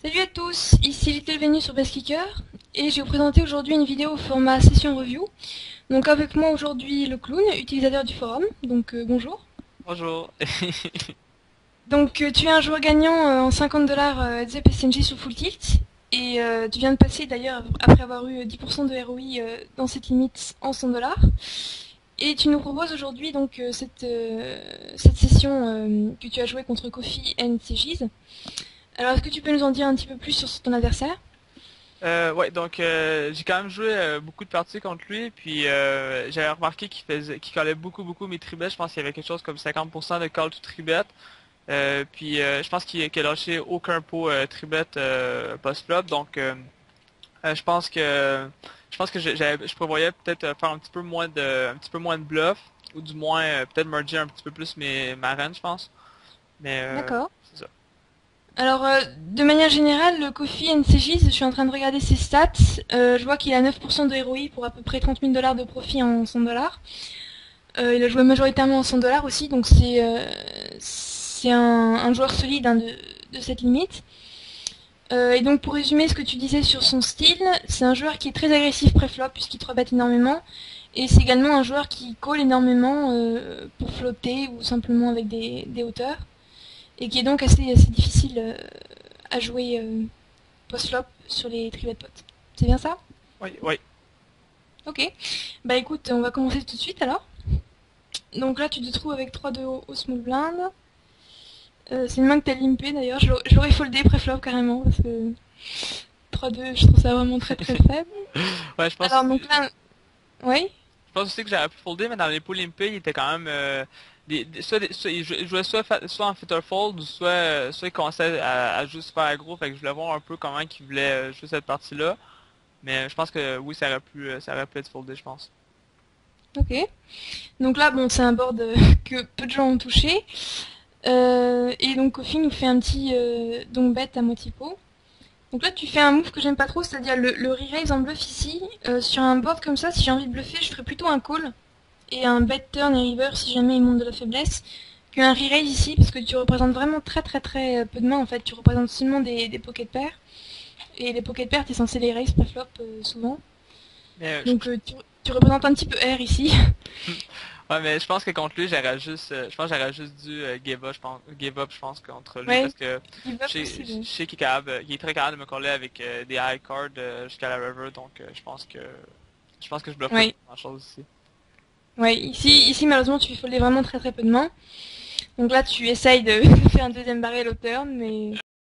Salut à tous, ici Little Venue sur Baskicker et je vais vous présenter aujourd'hui une vidéo au format session review. Donc avec moi aujourd'hui le clown, utilisateur du forum, donc bonjour. Bonjour. Donc tu es un joueur gagnant en 50 $ ZPSNJ sur Full Tilt et tu viens de passer d'ailleurs après avoir eu 10% de ROI dans cette limite en 100 $. Et tu nous proposes aujourd'hui donc cette session que tu as joué contre Kofi and CG's. Alors est-ce que tu peux nous en dire un petit peu plus sur ton adversaire? Ouais, donc j'ai quand même joué beaucoup de parties contre lui, puis j'avais remarqué qu'il collait beaucoup mes tribets. Je pense qu'il y avait quelque chose comme 50% de call to tribet. Puis je pense qu'il a lâché aucun pot tribet post-flop, donc je pense que je prévoyais peut-être faire un petit peu moins de bluff, ou du moins peut-être merger un petit peu plus ma range, je pense. Mais D'accord. c'est ça. Alors, de manière générale, le Kofi NCJ, je suis en train de regarder ses stats. Je vois qu'il a 9% de ROI pour à peu près 30 000 $ de profit en 100 $. Il a joué majoritairement en 100 $ aussi, donc c'est un joueur solide hein, de cette limite. Et donc, pour résumer ce que tu disais sur son style, c'est un joueur qui est très agressif pré-flop puisqu'il 3-bet énormément. Et c'est également un joueur qui call énormément pour flotter ou simplement avec des hauteurs. Et qui est donc assez difficile à jouer post-flop sur les three-bet pots. C'est bien ça? Oui, oui. Ok. Bah écoute, on va commencer tout de suite alors. Donc là, tu te trouves avec 3 de au small blind. C'est une main que t'as limpé d'ailleurs. Je l'aurais foldé pré-flop carrément parce que 3-2, je trouve ça vraiment très faible. Ouais, Alors donc là, oui. je pense aussi que j'aurais pu folder, mais dans les poules limpées, il était quand même il jouait soit en fitter fold, ou soit il commençait à juste faire aggro, fait que je voulais voir un peu comment il voulait jouer cette partie-là. Mais je pense que oui, ça aurait pu être foldé, je pense. Ok. Donc là, bon, c'est un board que peu de gens ont touché. Et donc Kofi nous fait un petit donc bet à moitié pot. Donc là, tu fais un move que j'aime pas trop, c'est-à-dire le re-raise en bluff ici. Sur un board comme ça, si j'ai envie de bluffer, je ferais plutôt un call et un bet turn et river si jamais il monte de la faiblesse qu'un re-raise ici, parce que tu représentes vraiment très peu de mains en fait. Tu représentes seulement des pocket pairs. Et les pocket pairs, t'es censé les raise pré-flop souvent. Mais Donc tu représentes un petit peu R ici. ouais, mais je pense que contre lui, je pense que j'aurais juste dû give up, je pense, contre lui, Ouais, parce que give up je possible. sais qu'il est très capable de me coller avec des high cards jusqu'à la river, donc je pense que je blufferais pas Ouais, grand chose ici. ouais. Ici malheureusement, tu fais folder vraiment très peu de mains. Donc là, tu essayes de faire un deuxième barrel au turn, mais